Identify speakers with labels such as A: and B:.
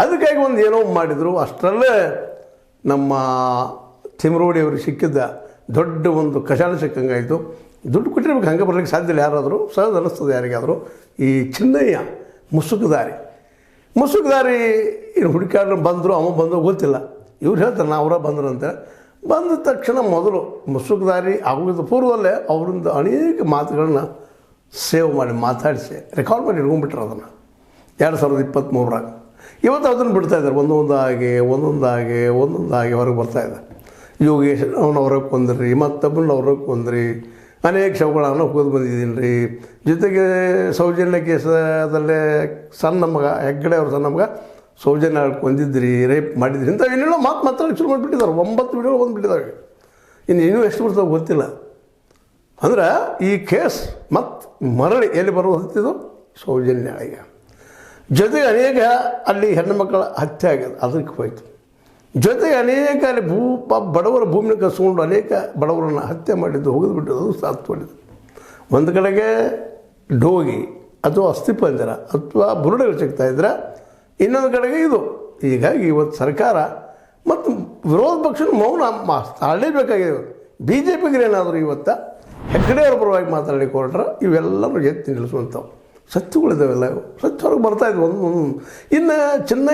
A: ಅದಕ್ಕಾಗಿ ಒಂದು ಏನೋ ಮಾಡಿದರು. ಅಷ್ಟರಲ್ಲೇ ನಮ್ಮ ತಿಮರೋಡಿ ಅವ್ರಿಗೆ ಸಿಕ್ಕಿದ್ದ ದೊಡ್ಡ ಒಂದು ಕಷಾಯ ಸಿಕ್ಕಂಗಾಯಿತು. ದುಡ್ಡು ಕೊಟ್ಟಿರ್ಬೇಕು, ಹಂಗೆ ಬರ್ಲಿಕ್ಕೆ ಸಾಧ್ಯ ಇಲ್ಲ ಯಾರಾದರೂ, ಸಹಜ ಅನ್ನಿಸ್ತದೆ ಯಾರಿಗಾದರೂ. ಈ ಚಿನ್ನಯ್ಯ ಮುಸುಕುದಾರಿ ಇನ್ನು ಹುಡುಕಾಡ್ರು ಬಂದರು, ಅವ ಬಂದು ಗೊತ್ತಿಲ್ಲ. ಇವ್ರು ಹೇಳ್ತಾರೆ ಅವರ ಬಂದರು ಅಂತ. ಬಂದ ತಕ್ಷಣ ಮೊದಲು ಮುಸುಕುದಾರಿ ಆಗೋದು ಪೂರ್ವದಲ್ಲೇ ಅವರಿಂದ ಅನೇಕ ಮಾತುಗಳನ್ನ ಸೇವ್ ಮಾಡಿ ಮಾತಾಡಿಸಿ ರೆಕಾರ್ಡ್ ಮಾಡಿ ಇಟ್ಕೊಂಡ್ಬಿಟ್ರು ಅದನ್ನು 2023ರಾಗ. ಇವತ್ತು ಅದನ್ನು ಬಿಡ್ತಾಯಿದ್ದಾರೆ, ಒಂದೊಂದಾಗಿ ಹೊರಗೆ ಬರ್ತಾಯಿದೆ. ಯೋಗೇಶ್ ಅವನ ಹೊರಗೆ ಕೊಂದ್ರಿ, ಮತ್ತೊಬ್ಬನ ಹೊರಗೆ ಕೊಂದ್ರಿ, ಅನೇಕ ಶವಗಳನ್ನು ಹೋಗಿ ಬಂದಿದ್ದೀನಿ ರೀ. ಜೊತೆಗೆ ಸೌಜನ್ಯ ಕೇಸದಲ್ಲೇ ಸಣ್ಣ ಮಗ ಹೆಗ್ಗಡೆ ಅವ್ರ ಸಣ್ಣ ಮಗ ಸೌಜನ್ಯ ಕೊಂದಿದ್ರಿ, ರೇಪ್ ಮಾಡಿದ್ರಿ ಅಂತ ಏನೇನೋ ಮಾತಾಡೋಕ್ಕೆ ಶುರು ಮಾಡಿಬಿಟ್ಟಿದ್ದಾರೆ. 9 ವಿಡಿಯೋ ಬಂದುಬಿಟ್ಟಿದ್ದಾವೆ. ಇನ್ನೂ ಎಷ್ಟು ಬರ್ತಾವೆ ಗೊತ್ತಿಲ್ಲ. ಅಂದ್ರೆ ಈ ಕೇಸ್ ಮತ್ತು ಮರಳಿ ಎಲ್ಲಿ ಬರುವಂಥದ್ದು ಸೌಜನ್ಯ. ಜೊತೆಗೆ ಅನೇಕ ಅಲ್ಲಿ ಹೆಣ್ಣು ಮಕ್ಕಳ ಹತ್ಯೆ ಆಗ್ಯದ, ಅದಕ್ಕೆ ಹೋಯ್ತು. ಜೊತೆಗೆ ಅನೇಕ ಅಲ್ಲಿ ಬಡವರ ಭೂಮಿನ ಕಸ್ಕೊಂಡು ಅನೇಕ ಬಡವರನ್ನು ಹತ್ಯೆ ಮಾಡಿದ್ದು, ಹೋಗಿದು ಬಿಟ್ಟಿದ್ದು, ಸಾಥ್ ಮಾಡಿದ್ದು. ಒಂದು ಕಡೆಗೆ ಡೋಗಿ ಅಥವಾ ಅಸ್ಥಿಪಂಜರ ಅಥವಾ ಬುರುಡೆಗಳು ಸಿಗ್ತಾಯಿದ್ರೆ, ಇನ್ನೊಂದು ಕಡೆಗೆ ಇದು. ಹೀಗಾಗಿ ಇವತ್ತು ಸರ್ಕಾರ ಮತ್ತು ವಿರೋಧ ಪಕ್ಷದ ಮೌನ ತಾಳಲೇಬೇಕಾಗಿದೆ. BJPಗೆ ಏನಾದರೂ ಇವತ್ತು ಹೆಗ್ಗಡೆಯವ್ರ ಪರವಾಗಿ ಮಾತಾಡಲಿಕ್ಕೆ ಹೊರಟ್ರೆ ಇವೆಲ್ಲರೂ ಎತ್ತಿ ನಿಲ್ಲಿಸುವಂಥವು ಸತ್ಯಗಳಿದ್ದಾವೆಲ್ಲ. ಇವು ಸತ್ಯ ಹೊರಗೆ ಬರ್ತಾಯಿದ್ವು. ಇನ್ನು ಚೆನ್ನೈ